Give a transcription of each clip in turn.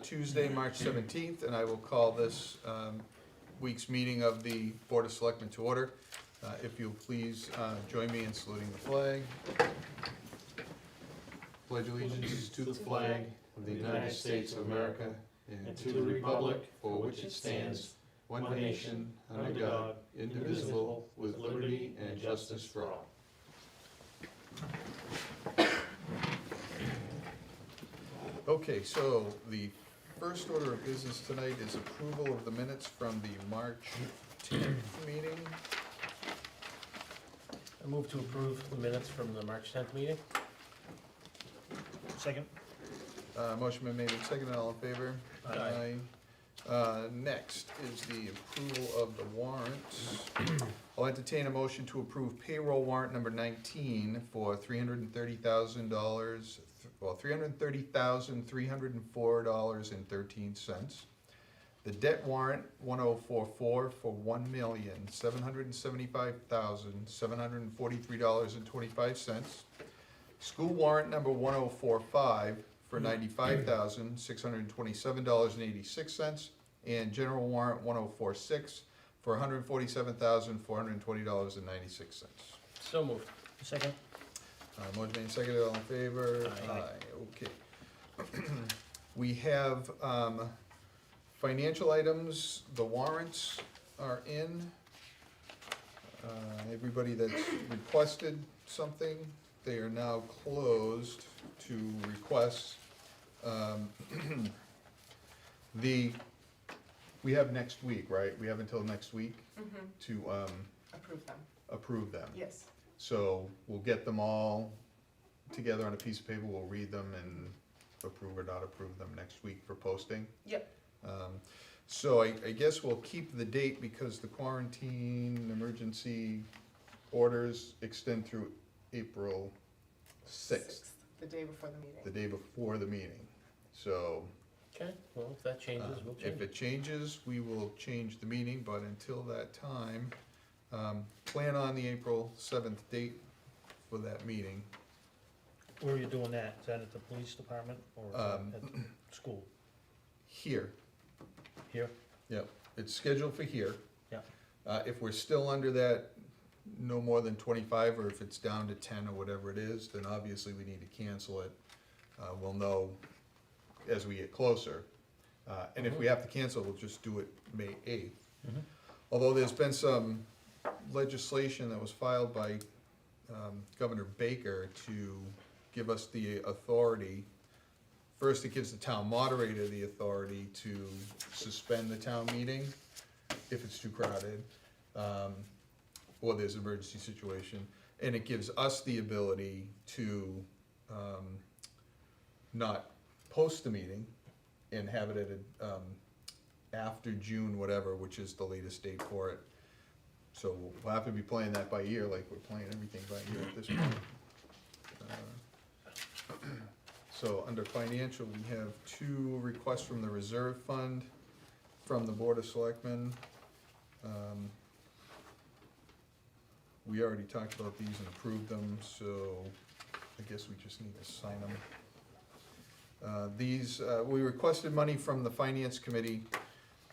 Tuesday, March 17th, and I will call this week's meeting of the Board of Selectmen to order. If you'll please join me in saluting the flag. Pledge allegiance to the flag of the United States of America and to the republic for which it stands, one nation, under God, indivisible, with liberty and justice for all. Okay, so the first order of business tonight is approval of the minutes from the March 10th meeting. I move to approve the minutes from the March 10th meeting. Second. Motion been made and seconded, all in favor? Aye. Next is the approval of the warrants. I'll entertain a motion to approve payroll warrant number 19 for $330,000, well, $330,304.13. The debt warrant 1044 for $1,775,743.25. School warrant number 1045 for $95,627.86, and general warrant 1046 for $147,420.96. So moved. Second. Motion made and seconded, all in favor? Aye. Okay. We have financial items, the warrants are in. Everybody that's requested something, they are now closed to requests. We have next week, right? We have until next week to approve them. Yes. So we'll get them all together on a piece of paper, we'll read them and approve or not approve them next week for posting. Yep. So I guess we'll keep the date because the quarantine emergency orders extend through April 6th, The day before the meeting. the day before the meeting. So Okay, well, if that changes, we'll change if it changes, we will change the meeting, but until that time, plan on the April 7th date for that meeting. Where are you doing that? Is that at the police department or at the school? Here, Here? yep, it's scheduled for here. Yeah. If we're still under that, no more than 25, or if it's down to 10 or whatever it is, then obviously we need to cancel it. We'll know as we get closer. And if we have to cancel, we'll just do it May 8th. Mhm. Although there's been some legislation that was filed by Governor Baker to give us the authority. First, it gives the town moderator the authority to suspend the town meeting if it's too crowded, or there's an emergency situation. And it gives us the ability to not post the meeting and have it at after June whatever, which is the latest date for it. So we'll have to be playing that by ear, like we're playing everything by ear at this point. So under financial, we have 2 requests from the reserve fund, from the Board of Selectmen. We already talked about these and approved them, so I guess we just need to sign them. We requested money from the Finance Committee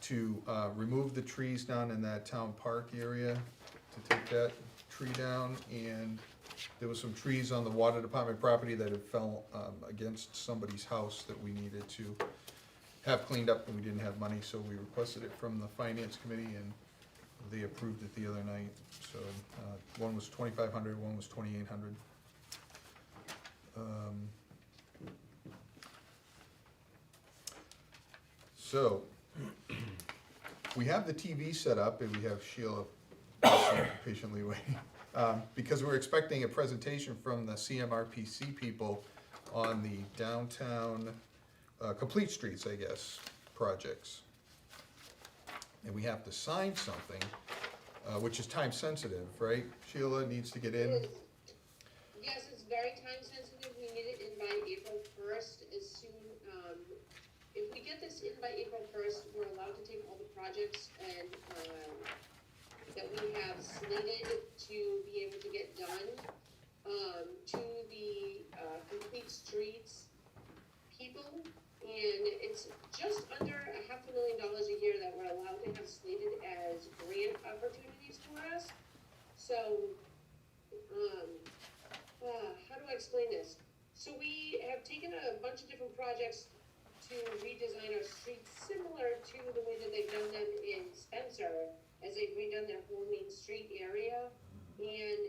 to remove the trees down in that town park area, to take that tree down, and there was some trees on the water department property that had fell against somebody's house that we needed to have cleaned up, and we didn't have money, so we requested it from the Finance Committee, and they approved it the other night. So one was $2,500, one was $2,800. So we have the TV set up, and we have Sheila patiently waiting. Because we're expecting a presentation from the CMRPC people on the downtown, complete streets, I guess, projects. And we have to sign something, which is time sensitive, right? Sheila needs to get in. Yes, it's very time sensitive. We need it in by April 1st as soon, if we get this in by April 1st, we're allowed to take all the projects and, that we have slated to be able to get done, to the complete streets people, And it's just under $500,000 a year that we're allowed to have slated as grant opportunities for us. So, how do I explain this? So we have taken a bunch of different projects to redesign our streets similar to the way that they've done them in Spencer, as they've redone their whole Main Street area. And,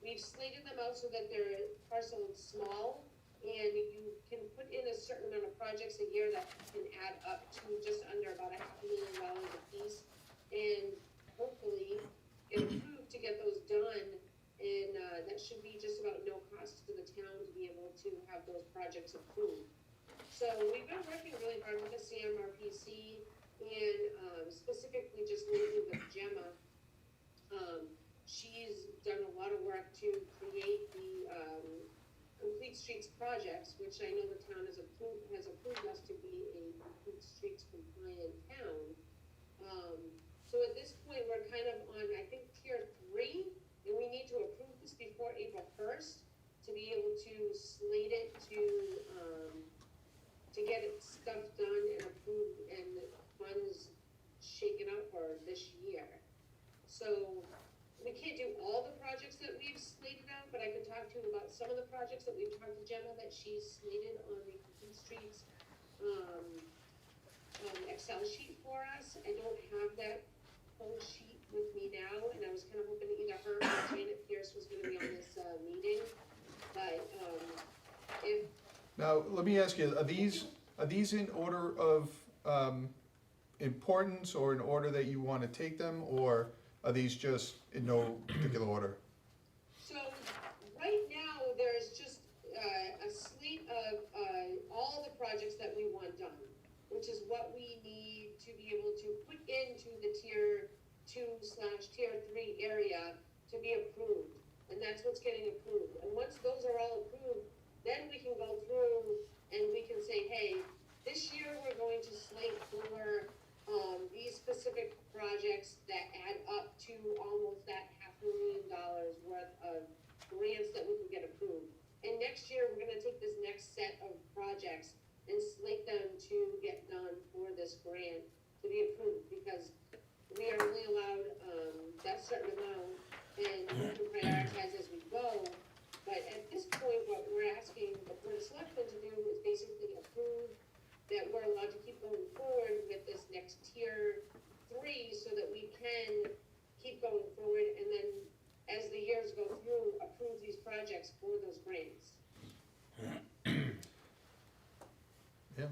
we've slated them out so that they're parceled small, and you can put in a certain amount of projects a year that can add up to just under about $500,000 a piece. And hopefully get approved to get those done, and, that should be just about no cost to the town to be able to have those projects approved. So we've been working really hard with the CMRPC, and, specifically just lately with Gemma. She's done a lot of work to create the, Complete Streets projects, which I know the town has approved us to be a Complete Streets compliant town. So at this point, we're kind of on, I think, tier 3, and we need to approve this before April 1st to be able to slate it to get it stuff done and approved and funds shaken out for this year. So we can't do all the projects that we've slated out, but I can talk to you about some of the projects that we've talked to Gemma that she's slated on the Complete Streets Excel sheet for us. I don't have that whole sheet with me now, and I was kind of hoping either her or Janet Pierce was gonna be on this meeting. But if Now, let me ask you, are these in order of importance, or in order that you wanna take them, or are these just in no particular order? So, right now, there's just a slate of all the projects that we want done, which is what we need to be able to put into the tier 2/tier 3 area to be approved. And that's what's getting approved. And once those are all approved, then we can go through and we can say, hey, this year we're going to slate for these specific projects that add up to almost that $500,000 worth of grants that we can get approved. And next year, we're gonna take this next set of projects and slate them to get done for this grant to be approved, because we are only allowed, that certain amount, and we can prioritize as we go. But at this point, what we're asking the Board of Selectmen to do is basically approve that we're allowed to keep going forward with this next tier 3, so that we can keep going forward, and then as the years go through, approve these projects for those grants. Yeah.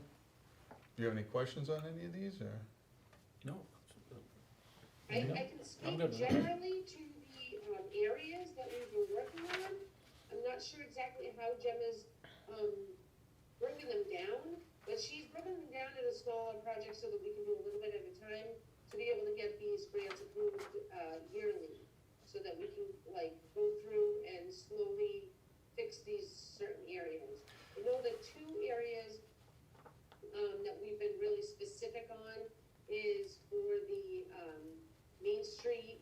Do you have any questions on any of these, or? No. I can I'm speak good with that. generally to the areas that we've been working on. I'm not sure exactly how Gemma's bringing them down, but she's bringing them down in a smaller project so that we can do a little bit at a time to be able to get these grants approved yearly, so that we can go through and slowly fix these certain areas. I know the 2 areas that we've been really specific on is for the Main Street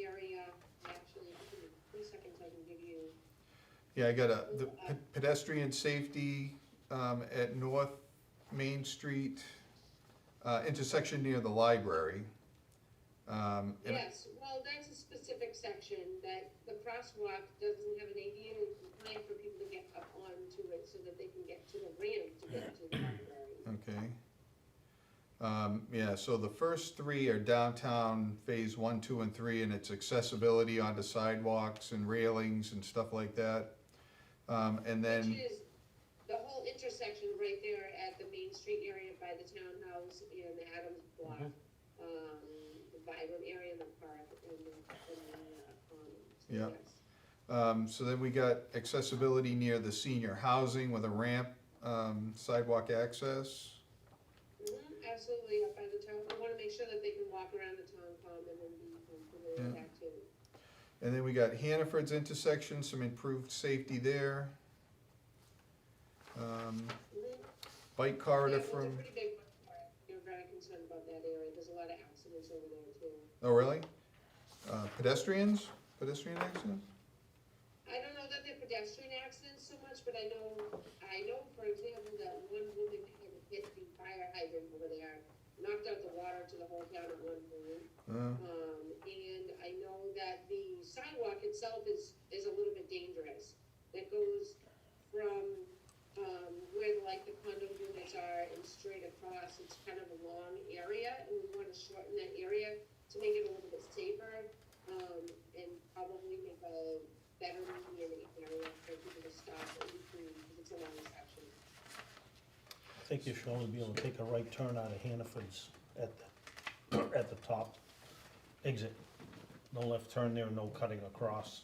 area. Actually, give me 3 seconds, I can give you. Yeah, I got the pedestrian safety at North Main Street, intersection near the library. And Yes, well, that's a specific section that the crosswalk doesn't have an ADA compliant for people to get up onto it so that they can get to the ramp to get to the library. Okay. Yeah, so the first 3 are downtown phase 1, 2, and 3, and it's accessibility onto sidewalks and railings and stuff like that. And then, Which is the whole intersection right there at the Main Street area by the townhouse and the Adams Block. The vibrant area in the park and the Yeah. yes. so then we got accessibility near the senior housing with a ramp, sidewalk access. Absolutely, up by the town, we wanna make sure that they can walk around the town common and be comfortable with Yeah. that too. And then we got Hannaford's intersection, some improved safety there. Bike corridor Yeah, from, it's a pretty big one for it. You're very concerned about that area, there's a lot of accidents over there too. oh, really? Pedestrian accidents? I don't know that they're pedestrian accidents so much, but I know, for example, that one woman hydrant over there, knocked out the water to the whole town at one point. Uh, And I know that the sidewalk itself is a little bit dangerous. It goes from, where like the condo units are and straight across. It's kind of a long area, and we wanna shorten that area to make it a little bit safer, and probably make a better median area for people to stop in between, because it's a long section. I think you should only be able to take a right turn out of Hannaford's at the top exit. No left turn there, no cutting across.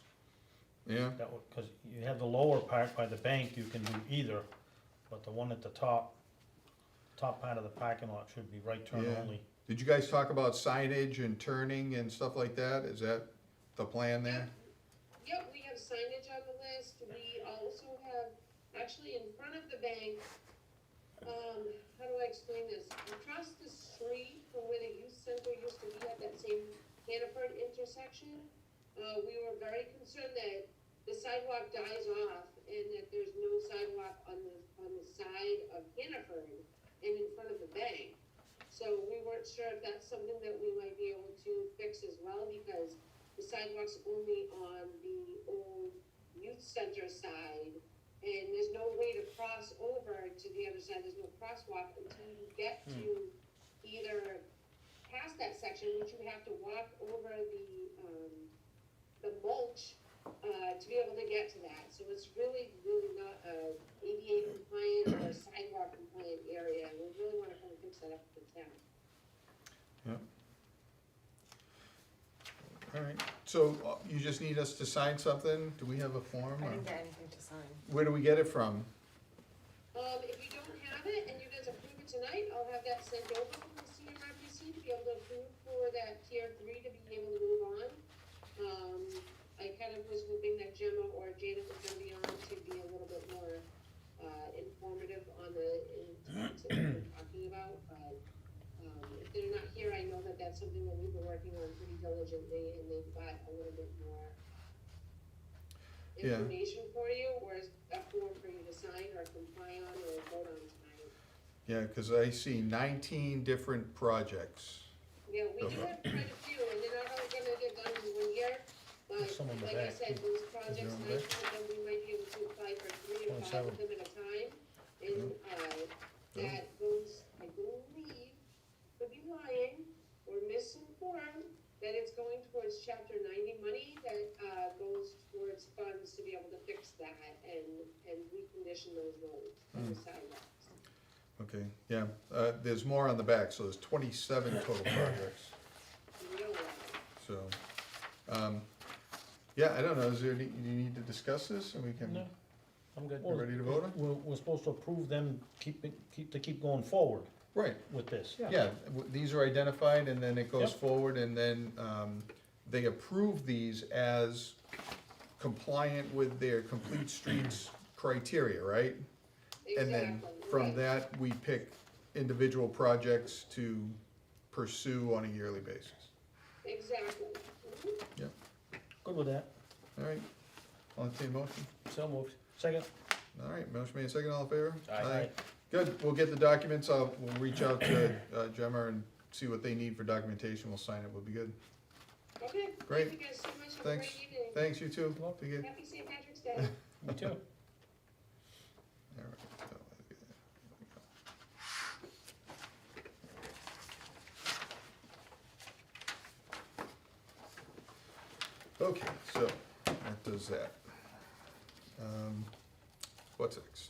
yeah, That would, cause you have the lower part by the bank, you can do either, but the one at the top part of the parking lot should be right turn Yeah. only. did you guys talk about signage and turning and stuff like that? Is that the plan there? Yep, we have signage on the list. We also have, actually in front of the bank, how do I explain this? Across the street from where the youth center used to be at that same Hannaford intersection, we were very concerned that the sidewalk dies off and that there's no sidewalk on the side of Hannaford and in front of the bank. So we weren't sure if that's something that we might be able to fix as well, because the sidewalk's only on the old youth center side, and there's no way to cross over to the other side. There's no crosswalk until you get to either past that section, which you have to walk over the mulch, to be able to get to that. So it's really, really not a ADA compliant or sidewalk compliant area, and we really wanna kind of fix that up for the town. Yeah. All right, so you just need us to sign something? Do we have a form? I or- didn't get anything to sign. Where do we get it from? If you don't have it and you guys approve it tonight, I'll have that sent over from the CMRPC to be able to approve for that tier 3 to be able to move on. I kind of was hoping that Gemma or Janet was gonna be on to be a little bit more, informative on the intents that we're talking about, but, if they're not here, I know that that's something that we've been working on pretty diligently, and they've got a little bit more Yeah. information for you, or a form for you to sign or comply on or vote on tonight. Yeah, cause I see 19 different projects. Yeah, we do have quite a few, and they're not all gonna get done in 1 year, but Some on the like I back, said, too. those projects, on the 9 of them, we might be able to apply for 3 to 5 of them at a time. And, that goes, I believe, could be lying or misinformed, that it's going towards chapter 90 money that, goes towards funds to be able to fix that and recondition those roads and the sidewalks. Okay, yeah, there's more on the back, so there's 27 total projects, Real well. so. Yeah, I don't know, is there, do you need to discuss this, and we can, No, I'm good. you ready to vote on? We're supposed to approve them, keep going forward Right, with this. yeah, these are identified, and then it goes Yep. forward, and then, they approve these as compliant with their complete streets criteria, right? And then Exactly, from right. that, we pick individual projects to pursue on a yearly basis. Exactly. Mhm. Good with that. All right, I'll entertain a motion. So moved. Second. All right, motion made, second, all in favor? Aye. Good, we'll get the documents, we'll reach out to Gemma and see what they need for documentation, we'll sign it, we'll be good. Okay, Great. thank you guys so much, have a Thanks. great evening. Thanks, you too. Well, Take care. Happy St. Patrick's Day. Me too. All right, so, okay, so, that does that. What's next?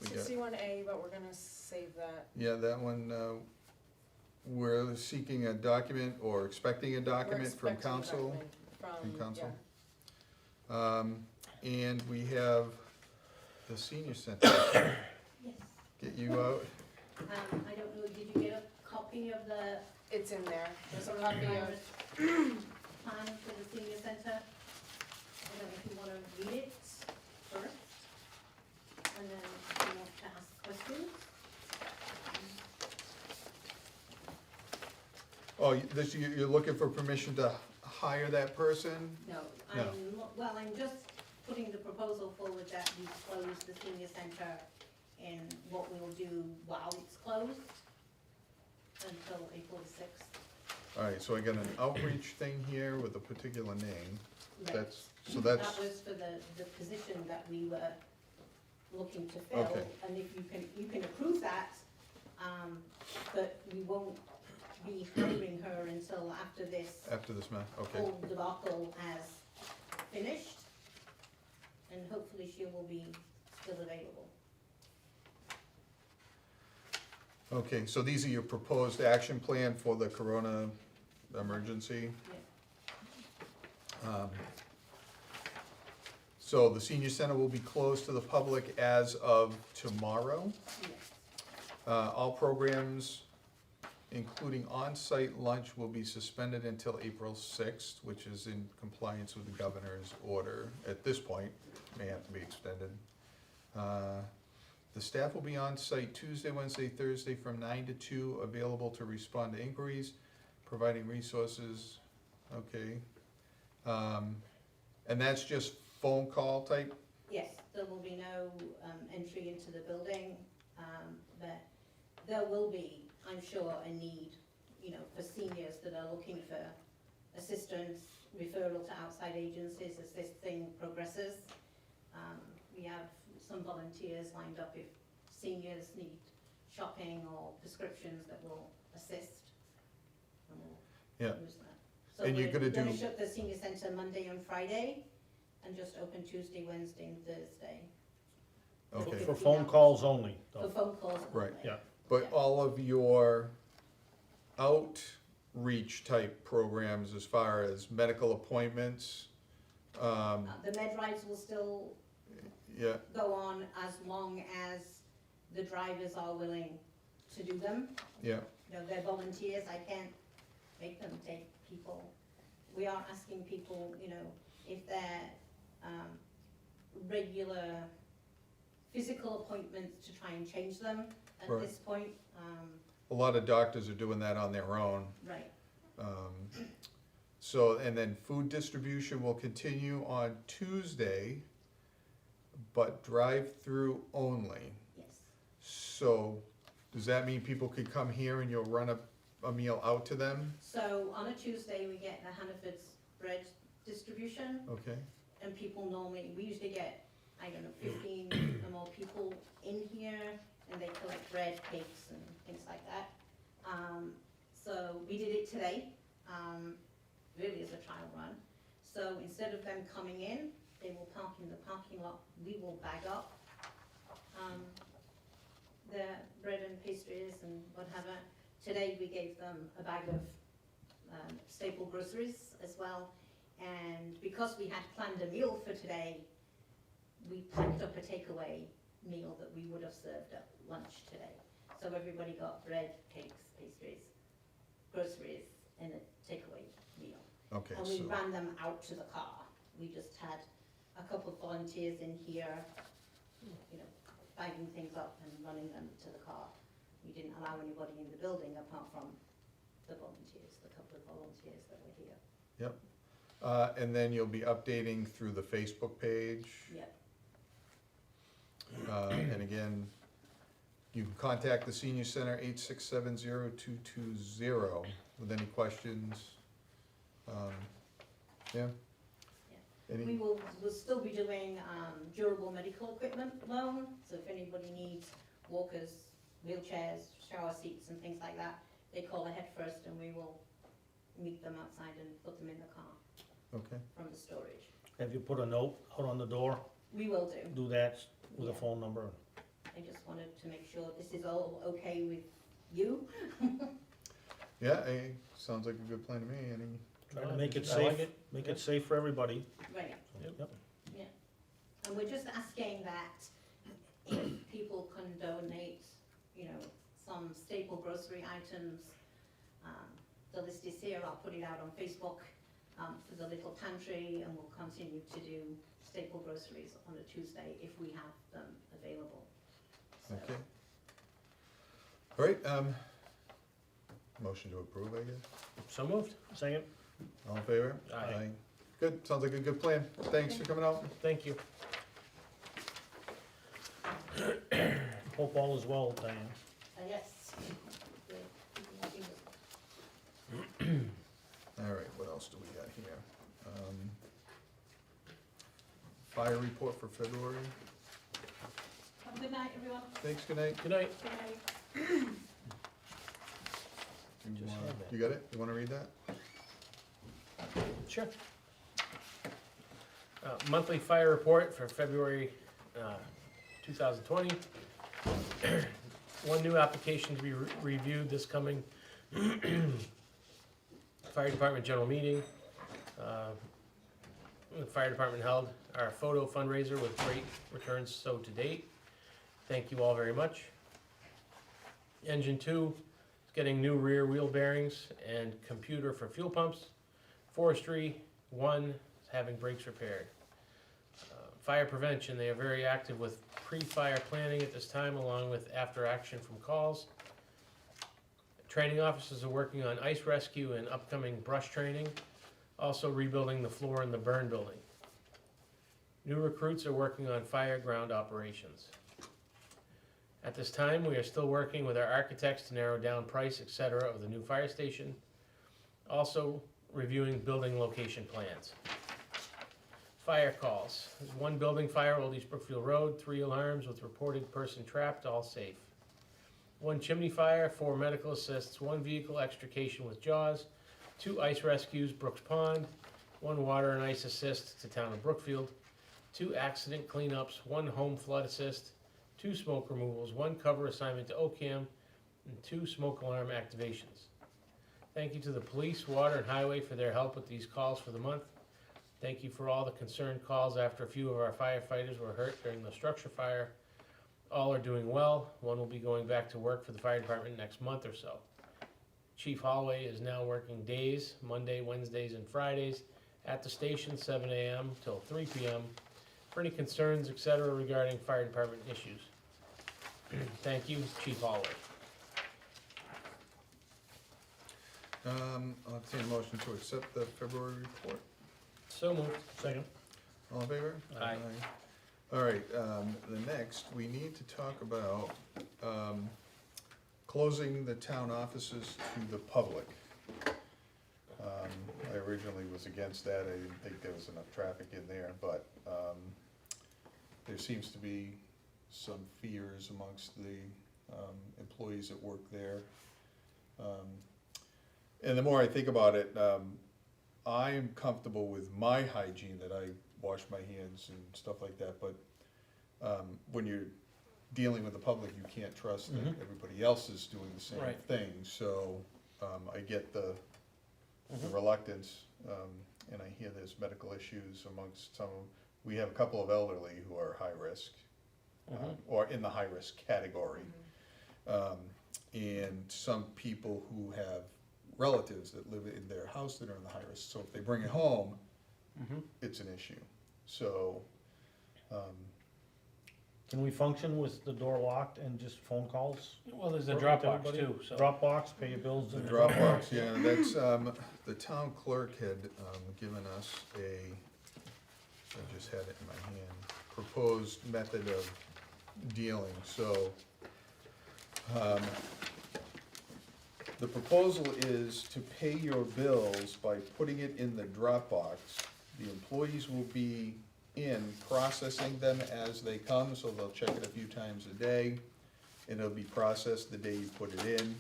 We got- 61A, but we're gonna save that. Yeah, that one, we're seeking a document or expecting a We're document from expecting a council. document From council. yeah. And we have the senior center, Yes. get you out. I don't know, did you get a copy of the It's in there. There's a copy of, plan for the senior center? I don't know if you wanna read it first, and then if you want to ask questions. Oh, this, you're looking for permission to hire that person? No, No. I'm just putting the proposal forward that we close the senior center in what we'll do while it's closed until April the 6th. All right, so I got an outreach thing here with a particular name. Right. That's That was for the position that we were looking to fill. Okay. And if you can approve that, but we won't be hiring her until after this after this math, okay. whole debacle has finished. And hopefully she will be still available. Okay, so these are your proposed action plan for the corona emergency? Yeah. So the senior center will be closed to the public as of tomorrow. Yes. All programs, including on-site lunch, will be suspended until April 6th, which is in compliance with the governor's order. At this point, may have to be extended. The staff will be on site Tuesday, Wednesday, Thursday from 9 to 2, available to respond to inquiries, providing resources, okay. And that's just phone call type? Yes, there will be no entry into the building, but there will be, I'm sure, a need, for seniors that are looking for assistance, referral to outside agencies as this thing progresses. We have some volunteers lined up if seniors need shopping or prescriptions that will assist. And we'll Yeah. use that. So And you're we're gonna do- shut the senior center Monday and Friday, and just open Tuesday, Wednesday, and Thursday. Okay, For phone calls only, For though. phone calls only. Right. Yeah. but Yeah. all of your outreach type programs as far as medical appointments, The med rides will still yeah, go on as long as the drivers are willing to do them. yeah, They're volunteers, I can't make them take people. We are asking people, if they're, regular physical appointments to try and change them at Right. this point. a lot of doctors are doing that on their own. Right, So, and then food distribution will continue on Tuesday, but drive-through only. yes, So, does that mean people could come here and you'll run a meal out to them? so on a Tuesday, we get the Hannaford's bread distribution. Okay, And people normally, we usually get, 15 or more people in here, and they collect bread, cakes, and things like that. So we did it today, really as a trial run. So instead of them coming in, they will park in the parking lot, we will bag up their bread and pastries and whatever. Today, we gave them a bag of staple groceries as well. And because we had planned a meal for today, we packed up a takeaway meal that we would have served at lunch today. So everybody got bread, cakes, pastries, groceries, and a takeaway meal. okay, And we so, ran them out to the car. We just had a couple of volunteers in here, bagging things up and running them to the car. We didn't allow anybody in the building apart from the volunteers, the couple of volunteers that were here. and then you'll be updating through the Facebook page. Yep. And again, you can contact the senior center 8670220 with any questions. Yeah? Any, We'll still be doing durable medical equipment loan, so if anybody needs walkers, wheelchairs, shower seats and things like that, they call ahead first and we will meet them outside and put them in the car okay, from the storage. Have you put a note out on the door? We will do. Do that with a Yeah. phone number. I just wanted to make sure this is all okay with you. yeah, sounds like a good plan to me, any, Try to make it I like safe, it. make it safe for everybody. Right, Yep. and we're just asking that if people can donate, some staple grocery items. The list is here, I'll put it out on Facebook, for the little pantry, and we'll continue to do staple groceries on a Tuesday if we have them available. So, okay. All right, motion to approve, I guess. So moved. Second? All in favor? Aye. Good, sounds like a good plan. Thanks for coming out. Thank you. Hope all is well, Diane. Yes. We're keeping our fingers crossed. All right, what else do we got here? Fire report for February. Have a good night, everyone. Thanks, good night. Good night. Good night. Just had that. You got it? You wanna read that? Sure. Monthly fire report for February 2020. One new application to be reviewed this coming fire department general meeting. The fire department held our photo fundraiser with great returns so to date. Thank you all very much. Engine 2 is getting new rear wheel bearings and computer for fuel pumps. Forestry 1 is having brakes repaired. Fire prevention, they are very active with pre-fire planning at this time, along with after action from calls. Training officers are working on ice rescue and upcoming brush training, also rebuilding the floor in the burn building. New recruits are working on fire ground operations. At this time, we are still working with our architects to narrow down price, etc. of the new fire station. Also reviewing building location plans. Fire calls. There's one building fire, Old East Brookfield Road, 3 alarms with reported person trapped, all safe. One chimney fire, 4 medical assists, 1 vehicle extrication with Jaws, 2 ice rescues, Brooks Pond, 1 water and ice assist to town of Brookfield, 2 accident cleanups, 1 home flood assist, 2 smoke removals, 1 cover assignment to OCAM, and 2 smoke alarm activations. Thank you to the police, water, and highway for their help with these calls for the month. Thank you for all the concerned calls after a few of our firefighters were hurt during the structure fire. All are doing well. 1 will be going back to work for the fire department next month or so. Chief Holloway is now working days, Monday, Wednesdays, and Fridays at the station, 7 a.m. till 3 p.m. for any concerns, etc. regarding fire department issues. Thank you, Chief Holloway. I'll entertain a motion to accept the February report. So moved. Second. All in favor? Aye. All right, the next, we need to talk about, closing the town offices to the public. I originally was against that, I didn't think there was enough traffic in there, but, there seems to be some fears amongst the, employees that work there. And the more I think about it, I am comfortable with my hygiene, that I wash my hands and stuff like that, but when you're dealing with the public, you can't trust that everybody else is doing the same Right. thing, so I get the reluctance, and I hear there's medical issues amongst some. We have a couple of elderly who are high risk, or in the high risk category, and some people who have relatives that live in their house that are in the high risk, so if they bring it home, it's an issue. So, Can we function with the door locked and just phone calls? Well, there's a Work with Dropbox everybody? too, so. Dropbox, pay your bills. the in Dropbox, yeah, that's, the town clerk had given us I just had it in my hand, proposed method of dealing, so, the proposal is to pay your bills by putting it in the Dropbox. The employees will be in processing them as they come, so they'll check it a few times a day, and it'll be processed the day you put it in.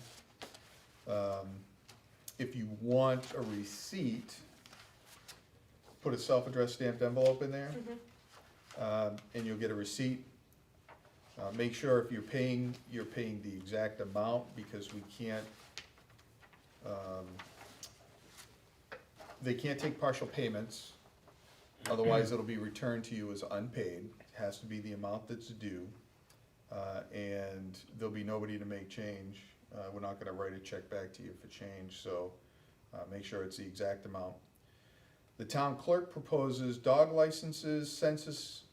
If you want a receipt, put a self-addressed stamped envelope in there, and you'll get a receipt. Make sure if you're paying the exact amount, because we can't, they can't take partial payments, otherwise it'll be returned to you as unpaid. It has to be the amount that's due, and there'll be nobody to make change. We're not gonna write a check back to you for change, so make sure it's the exact amount. The town clerk proposes dog licenses, census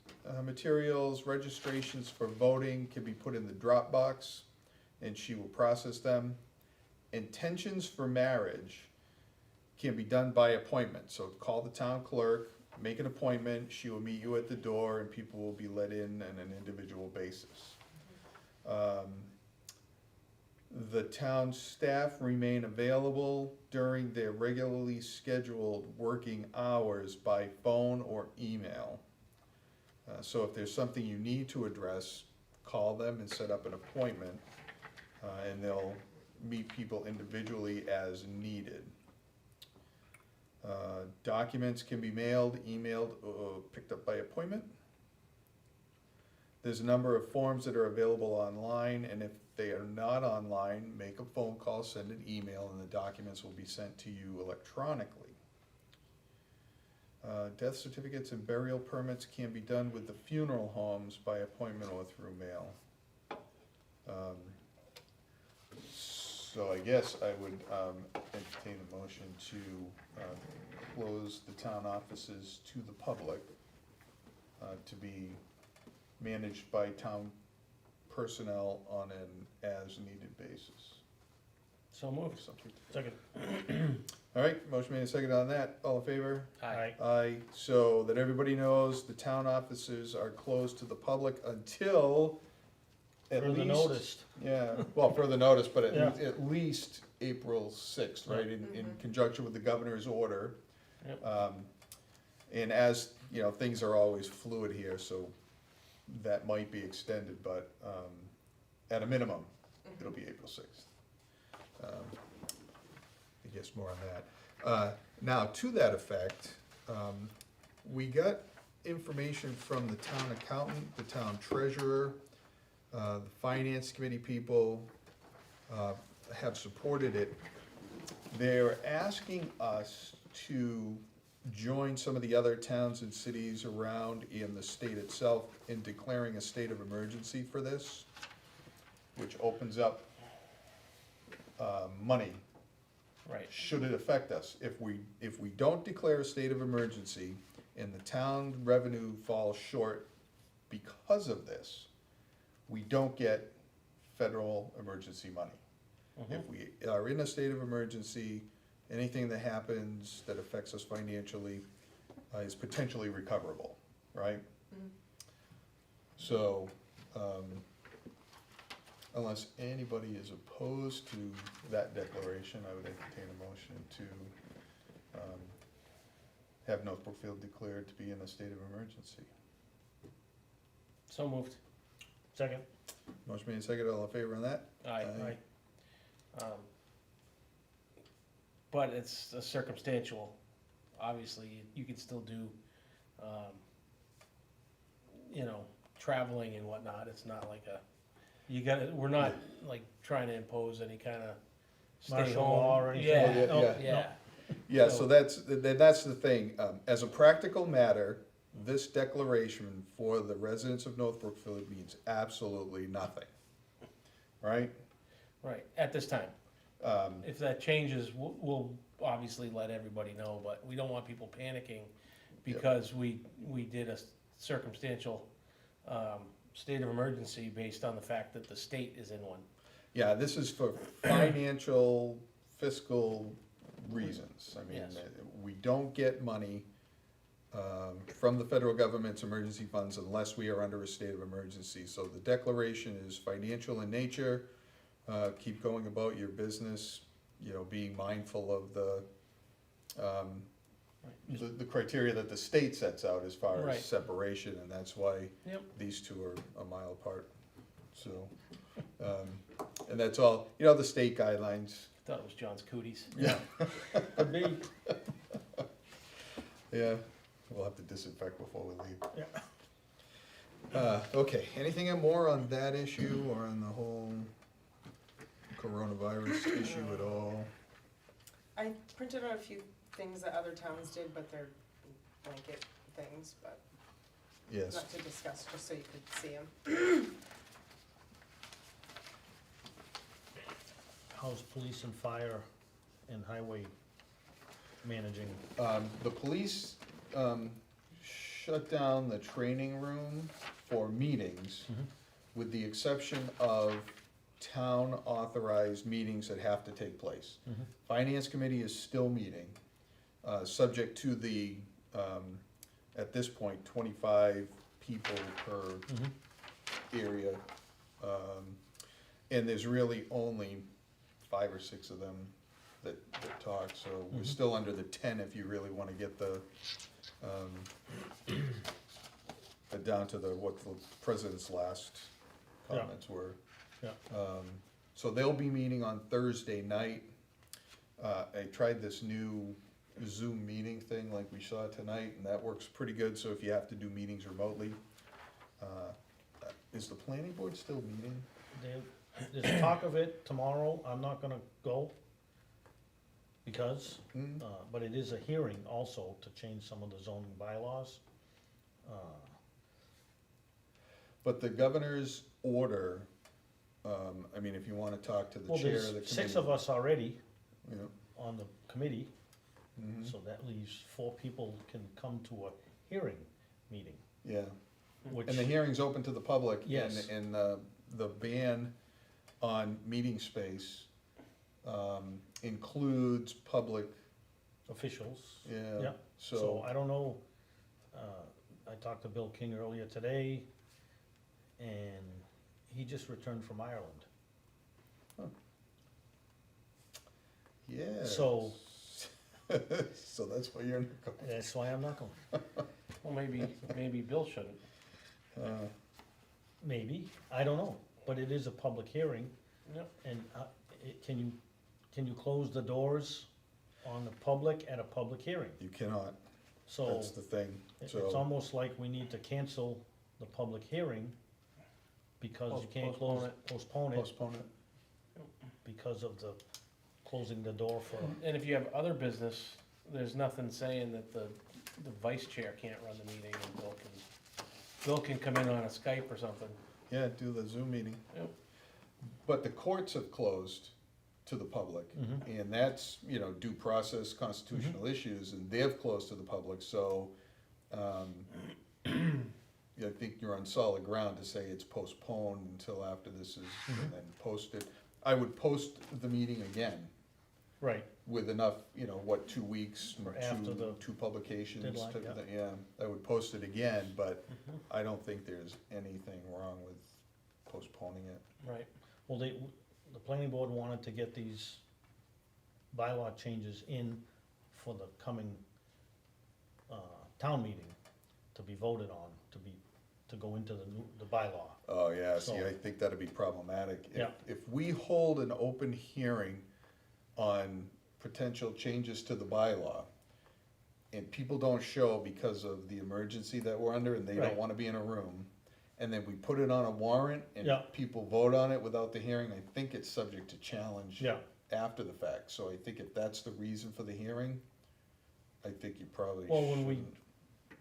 materials, registrations for voting can be put in the Dropbox, and she will process them. Intentions for marriage can be done by appointment, so call the town clerk, make an appointment, she will meet you at the door, and people will be let in on an individual basis. The town staff remain available during their regularly scheduled working hours by phone or email. So if there's something you need to address, call them and set up an appointment, and they'll meet people individually as needed. Documents can be mailed, emailed, or picked up by appointment. There's a number of forms that are available online, and if they are not online, make a phone call, send an email, and the documents will be sent to you electronically. Death certificates and burial permits can be done with the funeral homes by appointment or through mail. So I guess I would entertain a motion to close the town offices to the public, to be managed by town personnel on an as-needed basis. So moved. Something. Second. All right, motion made and seconded on that. All in favor? Aye. Aye. So that everybody knows, the town offices are closed to the public until at Further least. noticed. Yeah, well, further notice, but Yeah. at least April 6th, right, in conjunction with the governor's order. Yep. And as, you know, things are always fluid here, so that might be extended, but at a minimum, it'll be April 6th. I guess more on that. Now, to that effect, we got information from the town accountant, the town treasurer, the finance committee people have supported it. They're asking us to join some of the other towns and cities around in the state itself in declaring a state of emergency for this, which opens up money Right. should it affect us. If we don't declare a state of emergency and the town revenue falls short because of this, we don't get federal emergency money. If we are in a state of emergency, anything that happens that affects us financially is potentially recoverable, right? So, unless anybody is opposed to that declaration, I would entertain a motion to have North Brookfield declared to be in a state of emergency. So moved. Second. Motion made and seconded, all in favor on that? Aye. Aye. But it's a circumstantial, obviously, you could still do, traveling and whatnot, it's not like we're not like trying to impose any kind of stay Martial home. law or anything? Yeah, Yeah, no, yeah. yeah, Yeah, so that's the thing, as a practical matter, this declaration for the residents of North Brookfield means absolutely nothing, right? right, at this time. If that changes, we'll obviously let everybody know, but we don't want people panicking because we did a circumstantial, state of emergency based on the fact that the state is in one. Yeah, this is for financial, fiscal reasons. I mean, Yes. we don't get money from the federal government's emergency funds unless we are under a state of emergency. So the declaration is financial in nature. Keep going about your business, being mindful of the criteria that the state sets out as far Right. as separation, and that's why Yep. these two are a mile apart. So, and that's all, the state guidelines. Thought it was John's cooties. Yeah. Could be. Yeah, we'll have to disinfect before we leave. Yeah. Okay, anything more on that issue or on the whole coronavirus issue at all? I printed out a few things that other towns did, but they're blanket things, but Yes. not to discuss, just so you could see them. How's police and fire and highway managing? The police shut down the training room for meetings, with the exception of town-authorized meetings that have to take place. Finance committee is still meeting, subject to the, at this point, 25 people per area And there's really only 5 or 6 of them that talk, so we're Mhm. still under the 10 if you really wanna get the, down to what the president's last Yeah. comments were. Yeah. So they'll be meeting on Thursday night. I tried this new Zoom meeting thing like we saw tonight, and that works pretty good, so if you have to do meetings remotely. Is the planning board still meeting? There's talk of it tomorrow, I'm not gonna go, because, Hmm? but it is a hearing also to change some of the zoning bylaws. But the governor's order, I mean, if you wanna talk to the Well, chair of the there's committee. 6 of us already You know, on the committee, mhm, so that leaves 4 people can come to a hearing meeting, yeah, which, and the hearing's open to the public. Yes. And the ban on meeting space, includes public, officials, yeah, yeah. So so, I don't know, I talked to Bill King earlier today, and he just returned from Ireland. yeah. So- So that's why you're not going. That's why I'm not going. Well, maybe Bill shouldn't. Maybe, I don't know, but it is a public hearing, Yep. and can you close the doors on the public at a public hearing? You cannot, So that's the thing, it's so, almost like we need to cancel the public hearing because you can't Postpone postpone it postpone it. because of the closing the door for, And if you have other business, there's nothing saying that the vice chair can't run the meeting and Bill can come in on a Skype or something. Yeah, do the Zoom meeting. Yep. But the courts have closed to the public, Mhm. and that's, due process, constitutional issues, and they've closed to the public, so, I think you're on solid ground to say it's postponed until after this is, and then posted. I would post the meeting again right, with enough, 2 weeks, Or after the two publications deadline, type of yeah. thing, yeah. I would post it again, but I don't think there's anything wrong with postponing it. Right. well, the planning board wanted to get these bylaw changes in for the coming, town meeting to be voted on, to go into the bylaw. Oh, yeah, see, So- I think that'd be problematic. Yeah. If we hold an open hearing on potential changes to the bylaw, and people don't show because of the emergency that we're under, and they don't Right. wanna be in a room, and then we put it on a warrant, and Yeah. people vote on it without the hearing, I think it's subject to challenge Yeah, after the fact. So I think if that's the reason for the hearing, I think you probably Well, when we- shouldn't.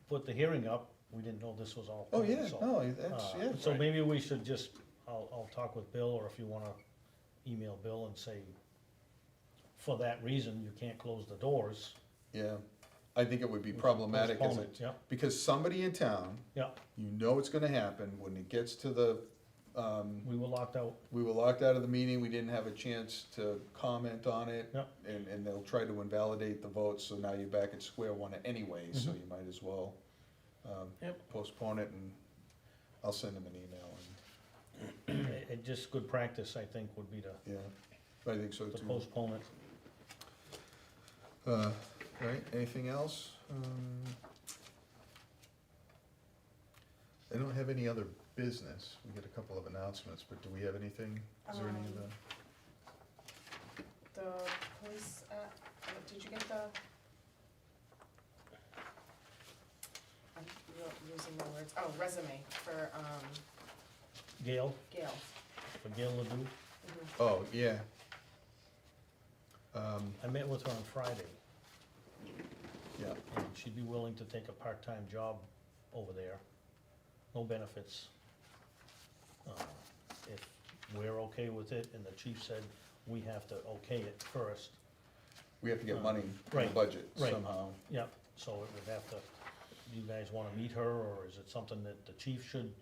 put the hearing up, we didn't know this was all. Oh, coming, yeah, so, no, that's, yeah. So Right. maybe we should just, I'll talk with Bill, or if you wanna email Bill and say, for that reason, you can't close the doors. Yeah, I think it would be we should problematic as postpone it, it. Yeah, because somebody in town, yeah, you know it's gonna happen, when it gets to the, we were locked out, we were locked out of the meeting, we didn't have a chance to comment on it. Yeah. And they'll try to invalidate the vote, so now you're back at square one anyway, so Mhm. you might as well, Yep. postpone it, and I'll send them an email, and, it just good practice, I think, would be yeah, I think so to too. postpone it. Right, anything else? I don't have any other business, we get a couple of announcements, but do we have anything? Is there any of the? The police, did you get the? I'm losing my words, oh, resume for, Gail, Gail. for Gail Ledoux, Mhm. Oh, yeah. I met with her on Friday, Yeah, and she'd be willing to take a part-time job over there, no benefits. If we're okay with it, and the chief said we have to okay it first, we have to get money in the Right, budget right. somehow. yep, so it would have to, do you guys wanna meet her, or is it something that the chief should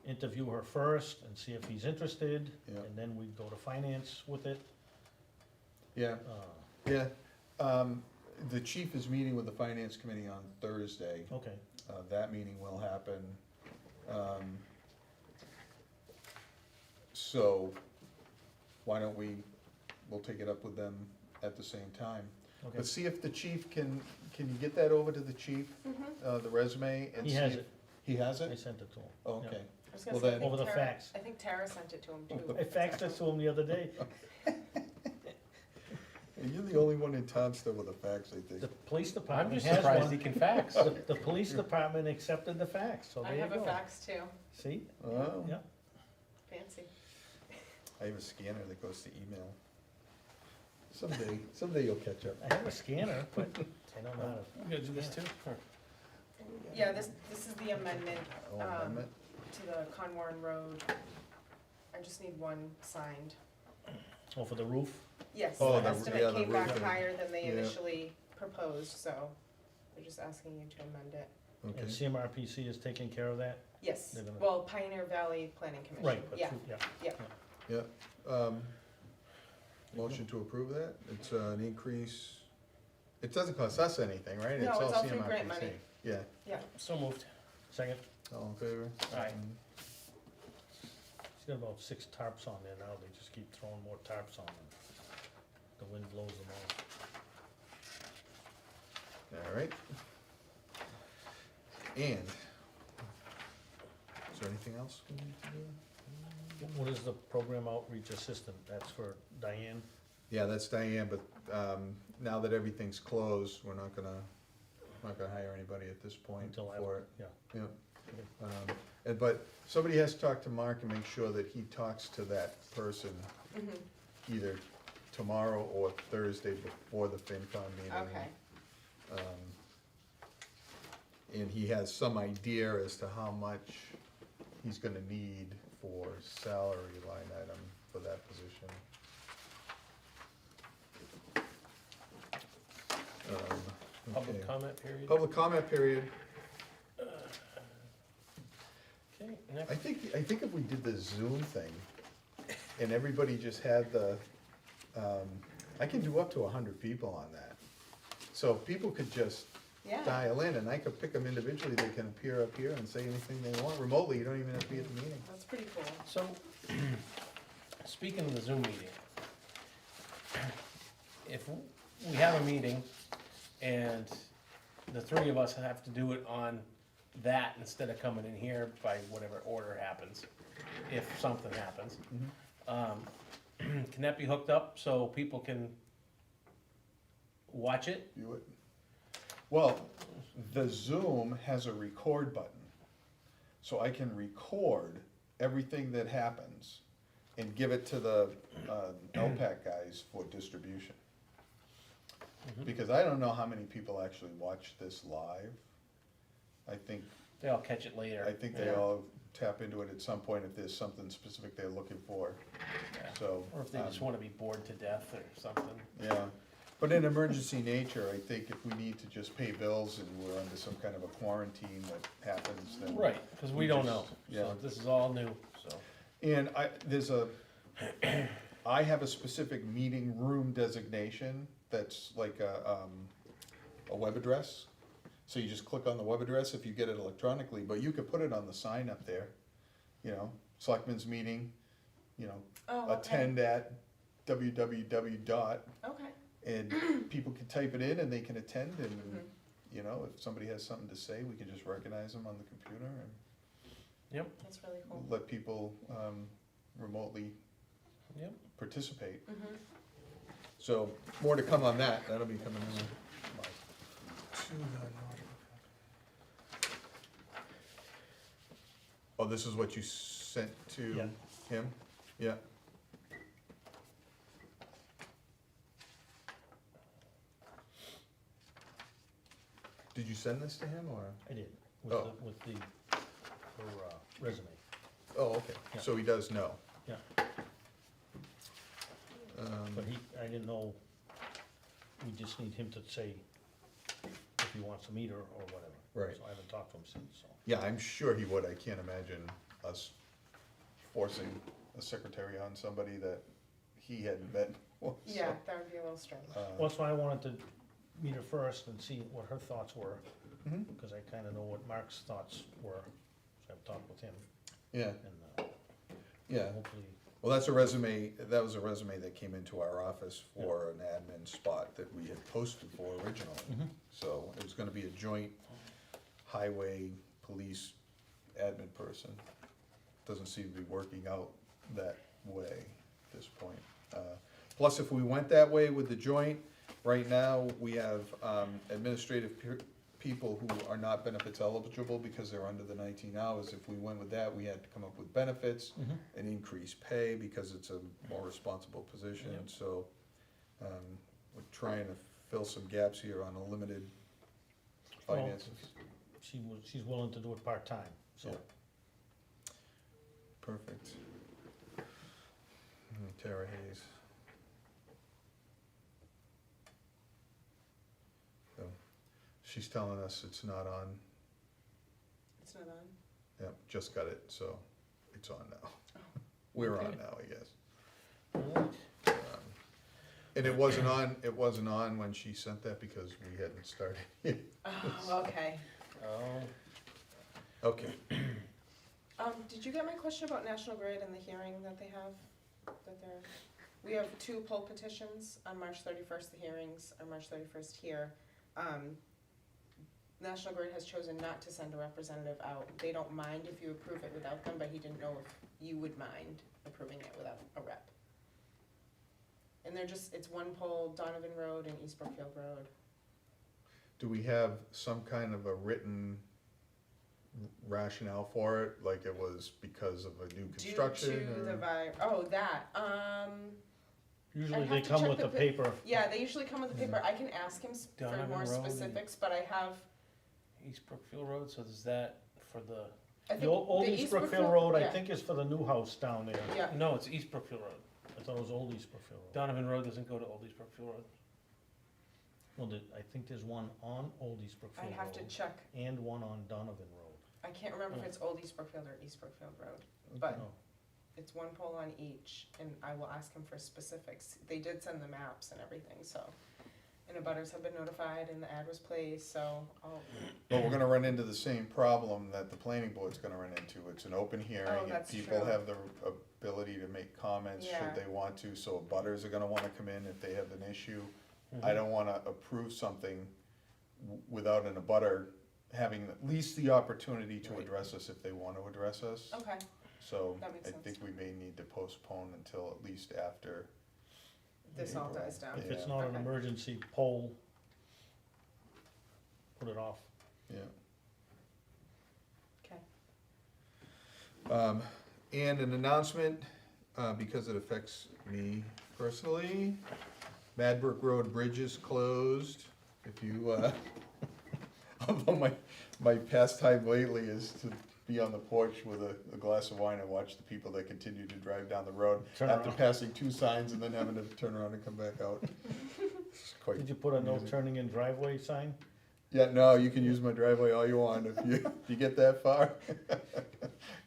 interview her first and see if he's interested? Yeah. And then we'd go to finance with it, Yeah, uh, yeah. The chief is meeting with the finance committee on Thursday. okay, That meeting will happen. So, why don't we'll take it up with them at the same time. Okay. But see if the chief can you get that over to the chief, the resume, and He see has if- it. He has I it? sent it to him. Oh, Yeah. okay. I was gonna Well, say, I then- think Over the Tara- fax. I think Tara sent it to him too. I faxed it to him the other day. You're the only one in town still with a fax, I The think. police I'm department just has surprised one. he can fax. The police department accepted the fax, so I there you have a go. fax too, See? Oh, Yeah. fancy. I have a scanner that goes to email. Someday you'll catch up. I have a scanner, but I don't know how to. You gonna do this too? Or- Yeah, this is the amendment, Oh, amendment? to the Conwarn Road. I just need one signed. Oh, for the roof? Yes, Oh, the the- yeah, estimate the came back roofing. higher than they Yeah. initially proposed, so they're just asking you to amend it. Okay. And CMRPC is taking care of that? Yes, They're gonna- well, Pioneer Valley Planning Commission, Right, but, yeah, yeah. Yeah. Motion to approve that? It's an increase, it doesn't cost us anything, right? No, it's all through grant CMRPC. money. Yeah, So moved. Second, all in favor? Aye. he's got about 6 tarps on there now, they just keep throwing more tarps on them. The wind blows them all. All right. And, is there anything else we need to do? What is the program outreach assistant? That's for Diane? Yeah, that's Diane, but, now that everything's closed, we're not gonna hire anybody at this point Until for after, it. yeah. Yeah. But somebody has to talk to Mark and make sure that he talks to that person either tomorrow or Thursday before the FinCom meeting. okay, And he has some idea as to how much he's gonna need for salary line item for that position. Public Okay. comment period? Public comment period. Okay, next. I think if we did the Zoom thing and everybody just had I can do up to 100 people on that. So if people could just yeah, dial in and I could pick them individually, they can appear up here and say anything they want remotely, you don't even have to be at the meeting. that's pretty cool. So, speaking of the Zoom meeting, if we have a meeting and the three of us have to do it on that instead of coming in here by whatever order happens, if something happens, can that be hooked up so people can watch it? View it. Well, the Zoom has a record button. So I can record everything that happens and give it to the LPAC guys for distribution. Because I don't know how many people actually watch this live. I think They'll catch it later. they Yeah. all tap into it at some point if there's something specific they're looking for, Yeah. so. Or if they just wanna be bored to death or something. Yeah, but in emergency nature, I think if we need to just pay bills and we're under some kind of a quarantine that happens, then. Right, cause we don't know, Yeah. so this is all new, so. And I have a specific meeting room designation that's like a web address. So you just click on the web address if you get it electronically, but you could put it on the sign up there, Selectmen's meeting, Oh, okay, attend at www. okay, And people can type it in and they can attend and, if somebody has something to say, we can just recognize them on the computer and that's really cool. let people remotely Yep. participate. So, more to come on that, that'll be coming in. Oh, this is what you sent to Yeah. him? Yeah. Did you send this to him, or? I did, Oh. with her resume. Oh, okay, Yeah. so he does know. Yeah. Um, But I didn't know, we just need him to say if he wants to meet her or whatever. Right. So I haven't talked to him since, so. Yeah, I'm sure he would, I can't imagine us forcing a secretary on somebody that he hadn't met before, so, Yeah, that would be a little strange. Well, that's why I wanted to meet her first and see what her thoughts were, Mhm. because I kinda know what Mark's thoughts were. So I've talked with him Yeah, and yeah, hopefully Well, that's a resume, that was a resume that came into our office for an admin spot that we had posted for originally. Mhm. So it was gonna be a joint highway, police, admin person. Doesn't seem to be working out that way at this point. Plus, if we went that way with the joint, right now, we have administrative people who are not benefits eligible because they're under the 19 hours. If we went with that, we had to come up with benefits Mhm. and increase pay because it's a more responsible position. Yep. So we're trying to fill some gaps here on a limited Well, finances. She's willing to do it part-time, so. Yeah. Perfect. Tara Hayes. So, she's telling us it's not on. It's not on? Yep, just got it, so it's on now. We're on Okay. now, I guess. Alright. And it wasn't on when she sent that because we hadn't started. Oh, okay. Oh, Okay, Did you get my question about National Grid and the hearing that they have? We have 2 poll petitions on March 31st, the hearings are March 31st here. National Grid has chosen not to send a representative out. They don't mind if you approve it without them, but he didn't know if you would mind approving it without a rep. And they're just, it's one poll, Donovan Road and East Brookfield Road. do we have some kind of a written rationale for it, like it was because of a new construction? Due to or- the Usually I'd they have to come check with the the pi- paper. yeah, they usually come with the paper. I can ask him for Donovan more Road and- specifics, but I have, East Brookfield Road, so is that for the, I think The old the East Brookfield Road, I yeah, think, is for the new house down there. Yeah, no, it's East Brookfield Road. I thought it was Old East Brookfield Road. Donovan Road doesn't go to Old East Brookfield Road. Well, I think there's one on Old East Brookfield I'd Road. have to check. And one on Donovan Road. I can't remember if Oh. it's Old East Brookfield or East Brookfield Road, but No. it's one poll on each, and I will ask him for specifics. They did send the maps and everything, so. And the butters have been notified and the ad was placed, so I'll, But we're gonna run into the same problem that the planning board's gonna run into. It's an open hearing and Oh, that's people true. have the ability to make comments Yeah. should they want to, so butters are gonna wanna come in if they have an issue. Mm-hmm. I don't wanna approve something without an abutter having at least the opportunity to Right. address us if they wanna address us. okay, So That makes I sense. think we may need to postpone until at least after. this all April. dies down. If it's Yeah. not an Okay. emergency poll, put it off. Yeah. Okay. And an announcement, because it affects me personally, Madbrook Road Bridge is closed. If you, although my pastime lately is to be on the porch with a glass of wine and watch the people that continue to drive down the road Turn after around. passing 2 signs and then having to turn around and come back out. It's quite Did you put a no amusing. turning in driveway sign? Yeah, no, you can use my driveway all you want if you get that far.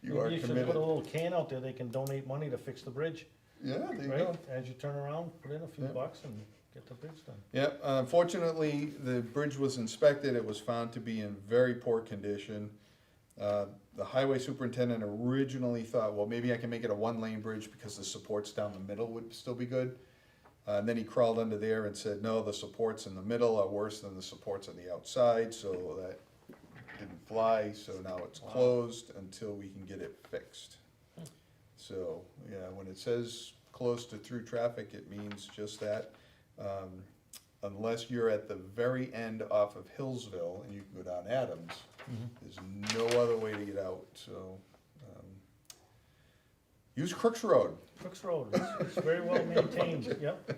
You are You should committed. put a little can out there, they can donate money to fix the bridge, Yeah, there you right? go. As you turn around, put in a few Yeah. bucks and get the bridge done. Yep, unfortunately, the bridge was inspected, it was found to be in very poor condition. The highway superintendent originally thought, well, maybe I can make it a 1-lane bridge because the supports down the middle would still be good. And then he crawled under there and said, no, the supports in the middle are worse than the supports on the outside, so that didn't fly, so now it's Wow. closed until we can get it fixed. So, yeah, when it says close to through traffic, it means just that. Unless you're at the very end off of Hillsville and you can go down Adams, there's no other way to get out, so, use Crooks Road. Crooks Road, it's very well maintained, yep.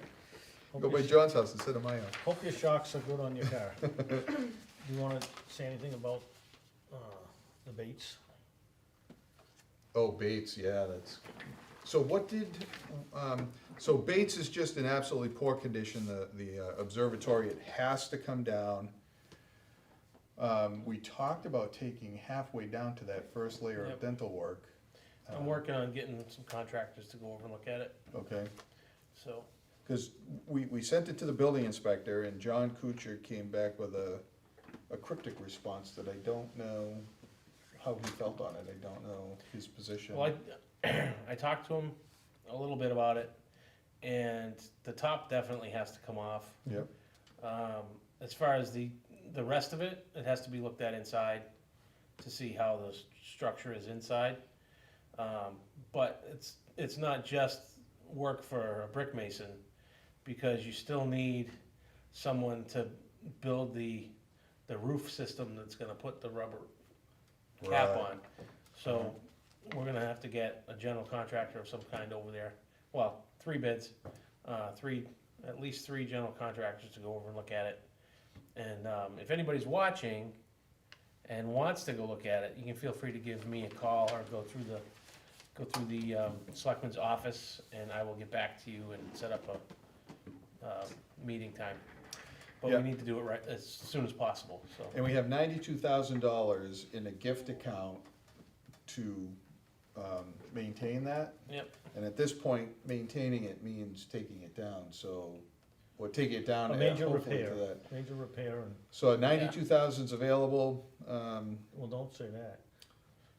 Hope Go by your sh- John's house instead of my house. Hope your shocks are good on your car. Do you wanna say anything about, the Bates? Oh, Bates, yeah, that's, so what did, so Bates is just in absolutely poor condition, the observatory, it has to come down. We talked about taking halfway down to that first layer of Yep. dental work. I'm working on getting some contractors to go over and look at it, Okay, so. cause we sent it to the building inspector and John Kuchar came back with a cryptic response that I don't know how he felt on it, I don't know his position. Well, I talked to him, a little bit about it, and the top definitely has to come off. Yep. As far as the rest of it, it has to be looked at inside to see how the structure is inside. But it's not just work for a brick mason, because you still need someone to build the roof system that's gonna put the rubber cap Right. on. So we're gonna have to get a general contractor of some kind over there. Well, 3 bids, at least 3 general contractors to go over and look at it. And if anybody's watching and wants to go look at it, you can feel free to give me a call or go through the selectman's office, and I will get back to you and set up a meeting time. But Yeah. we need to do it right as soon as possible, so. And we have $92,000 in a gift account to maintain that. Yep. And at this point, maintaining it means taking it down, so, or taking it down. A major hopefully to repair, that. major repair, and, So 92,000's available, well, don't say that,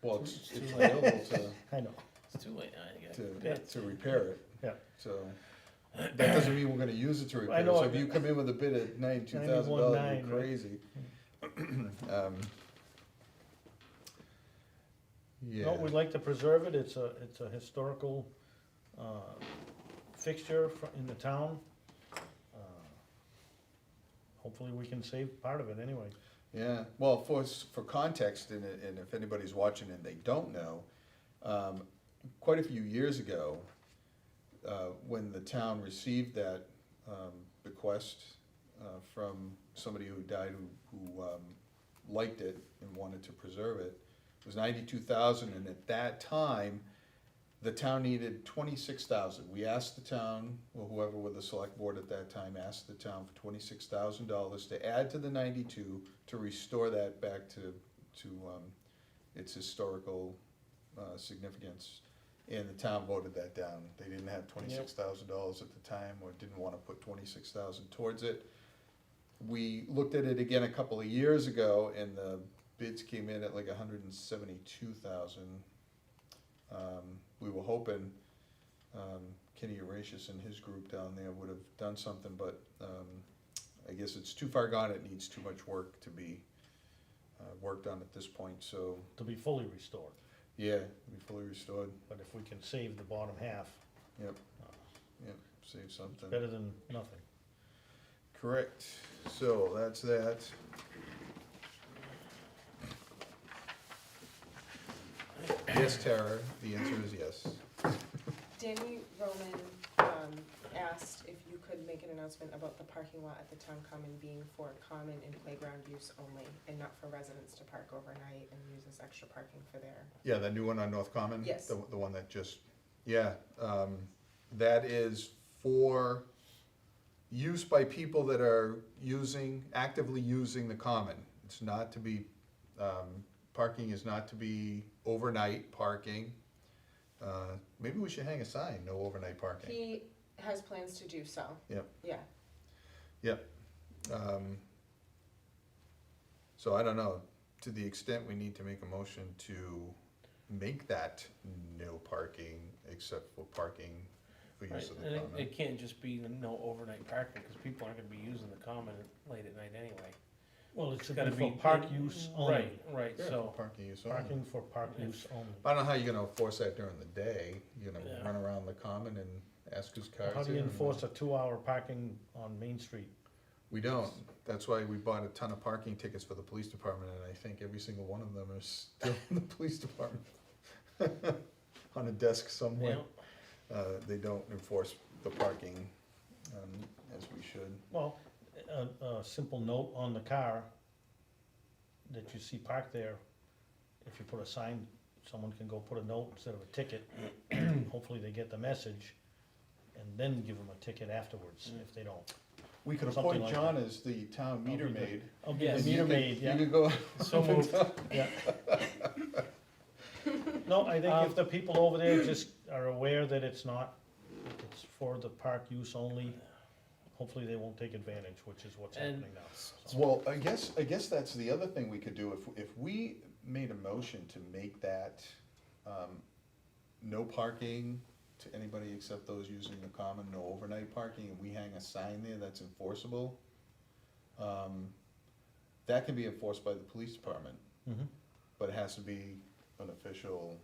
well, it's Too late. available I know. It's too late, I got to repair it. Yeah. So, that doesn't mean we're gonna use it to repair, know, so if you come in with a bid at $92,000, $91,900, you're right? crazy. No, Yeah, we'd like to preserve it, it's a historical, fixture in the town. Hopefully we can save part of it anyway. yeah, well, for context, and if anybody's watching and they don't know, quite a few years ago, when the town received that bequest from somebody who died who liked it and wanted to preserve it, it was 92,000, and at that time, the town needed 26,000. We asked the town, or whoever was the select board at that time, asked the town for $26,000 to add to the 92 to restore that back to its historical significance. And the town voted that down. They didn't have $26,000 at the time, or didn't wanna put 26,000 towards it. We looked at it again a couple of years ago, and the bids came in at like 172,000. We were hoping, Kenny Horatius and his group down there would have done something, but, I guess it's too far gone, it needs too much work to be, worked on at this point, so, To be fully restored, yeah, be fully restored, but if we can save the bottom half, yep, save something. better than nothing. Correct, so that's that. Yes, Tara, the answer is yes. Danny Roman, asked if you could make an announcement about the parking lot at the town common being for common and playground use only, and not for residents to park overnight and use as extra parking for their. Yeah, the new one on North Common? Yes. The one that just, yeah, that is for use by people that are actively using the common. It's not to be, parking is not to be overnight parking. Maybe we should hang a sign, no overnight parking. He has plans to do so. Yep. Yeah, Yep. So I don't know, to the extent we need to make a motion to make that no parking except for parking for Right, use of the and common. it can't just be no overnight parking, because people aren't gonna be using the common late at night anyway. Well, it should Gotta be for be- park use only. Right, Yeah, so, parking use only. Parking for park use only. I don't know how you're gonna enforce that during the day, you're gonna Yeah. run around the common and ask whose cars How do you in and- enforce a 2-hour parking on Main Street? We don't, that's why we bought a ton of parking tickets for the police department, and I think every single one of them is still in the police department. On a desk somewhere. yeah, They don't enforce the parking, as we should. Well, a simple note on the car that you see parked there, if you put a sign, someone can go put a note instead of a ticket. Hopefully they get the message, and then give them a ticket afterwards if they don't. We could Something appoint like John as the town meter be good. maid. I'll be Yes. the And you meter could- maid, yeah. You could go. so moved. Yeah. No, I think if the people over there just are aware that it's it's for the park use only, hopefully they won't take advantage, which is what's And- happening now. So, Well, I guess that's the other thing we could do, if we made a motion to make that, no parking to anybody except those using the common, no overnight parking, and we hang a sign there that's enforceable, that can be enforced by the police department, Mm-hmm. but it has to be an official,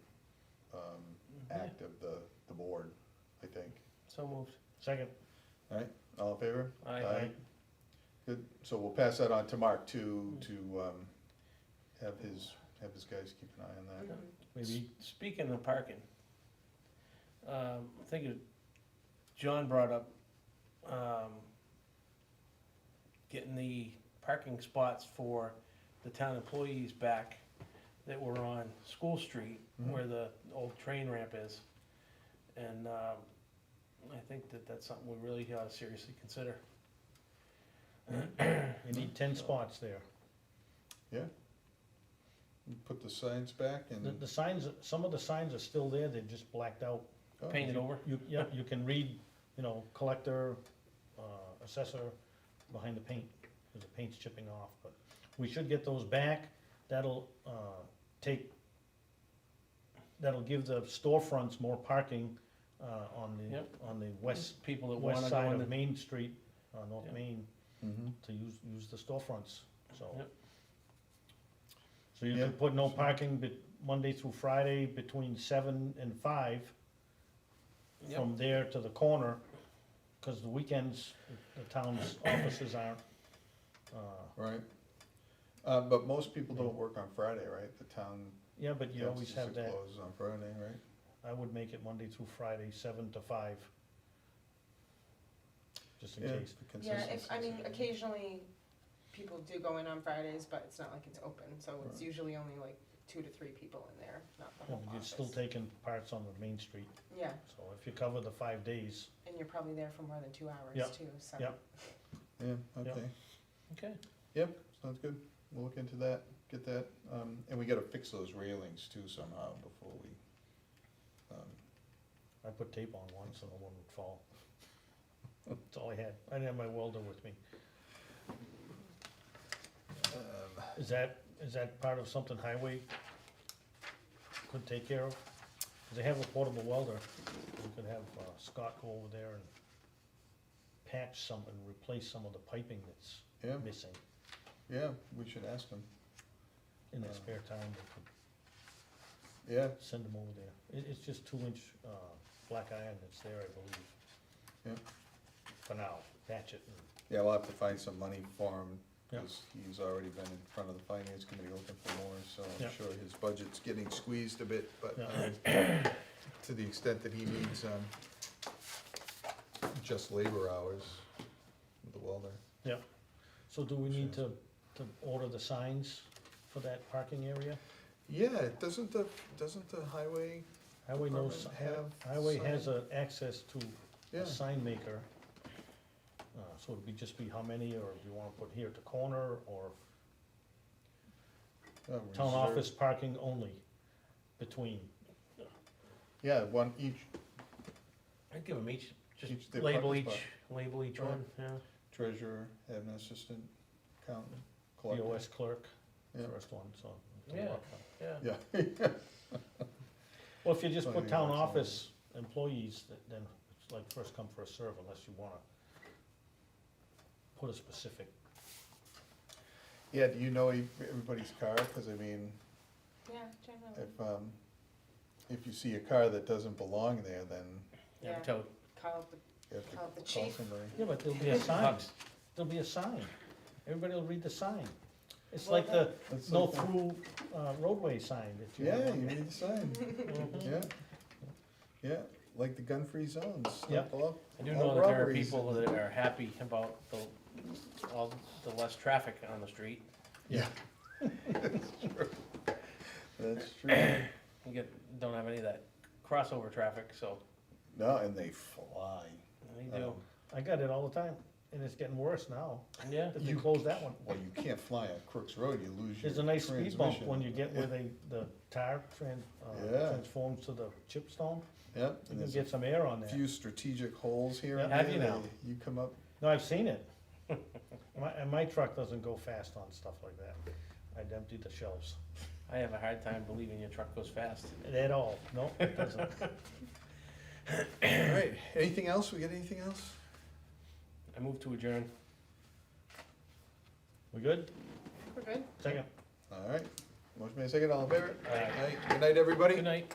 act of the board, I think. So moved. Second. Alright, all in favor? Aye. Good, so we'll pass that on to Mark to, have his guys keep an eye on that. Mhm. Maybe, Speaking of parking, I think John brought up, getting the parking spots for the town employees back that were on School Street, Mhm. where the old train ramp is. And, I think that that's something we really ought to seriously consider. you need 10 spots there. Put the signs back and. The signs, some of the signs are still there, they're just blacked out. Oh, Painted over. Yeah, you can read, collector, assessor behind the paint, because the paint's chipping off, but we should get those back. That'll, that'll give the storefronts more parking, Yep. on the west, People that west wanna go side in of the, Main Street, North Yep. Main, Mhm. to use the storefronts, so. Yep. So you Yeah. can put no parking Monday through Friday between 7 and 5. Yep. From there to the corner, cause the weekends, the town's offices aren't, Right, but most people don't work on Friday, right? The town yeah, but you always have that. closes on Friday, right? I would make it Monday through Friday, 7 to 5. Just in Yeah, case. the Yeah, consistency. I mean, occasionally, people do go in on Fridays, but it's not like it's open, so it's Right. usually only like 2 to 3 people in there, not the Yeah, whole but office. you're still taking parts on the Main Street, Yeah, so if you cover the 5 days, and you're probably there for more than 2 hours Yep. too, so. Yep. Yeah, okay, okay, yep, sounds good, we'll look into that, get that, and we gotta fix those railings too somehow before we, I put tape on one so no one would fall. That's all I had. I didn't have my welder with me. Is that part of something highway could take care of? 'Cause they have a portable welder. We could have Scott go over there and patch some and replace some of the piping that's yeah, missing yeah, we should ask them, in their spare time. They could yeah, send them over there. It's just 2-inch black iron that's there, I believe. Yep. For now, patch it and, yeah, we'll have to find some money for him, Yep. cause he's already been in front of the finance committee looking for more, so I'm Yep. sure his budget's getting squeezed a bit, but, Yeah. to the extent that he needs, just labor hours with the welder. so do we need to order the signs for that parking area? Yeah, doesn't the highway, Highway knows, Department have Highway has sign? access to yeah, a sign maker. So it'd just be how many, or do you wanna put here at the corner, or town reserve- office parking only between? Yeah, one each, I'd give them each, just Each their label parking each, label each Right. one, yeah. treasurer, have an assistant, accountant, collector. POS clerk, Yeah. first one, so. it'll Yeah. work out. Yeah, Well, if you just Well, put you town want some- office employees, then it's like first come, first serve, unless you wanna put a specific. Yeah, do you know everybody's car? Cause I mean, Yeah, generally, if you see a car that doesn't belong there, then never Yeah. towed. call up you have to Call the call chief. somebody. Yeah, but there'll be a sign, Bucks. there'll be a sign, everybody will read the sign. It's Well, like the That's no so through roadway sign that you Yeah, have. you need the sign, yeah, yeah, like the gun-free zones. Yeah. Stop all- I do all know that there are robberies people and- that are happy about all the less traffic on the street. Yeah. That's true. That's true. You don't have any of that crossover traffic, so No, and they fly. they do. Um, I got it all the time, and it's getting worse now, Yeah, that they closed that one. Well, you can't fly on Crooks Road, you lose your There's a nice speed bump transmission. when you get where the tar Yeah. transforms to the chipstone, Yep, you and can there's get some air on a there. few strategic holes here and Yeah. Have there. you now? that You come up, No, I've seen it. And my truck doesn't go fast on stuff like that. I'd empty the shelves. I have a hard time believing your truck goes fast. At all, no, it doesn't. All right, anything else? We got anything else? I move to adjourn. We good? We're good. Second. All right, motion made second, all in favor? Aye. Good night, everybody. Good night.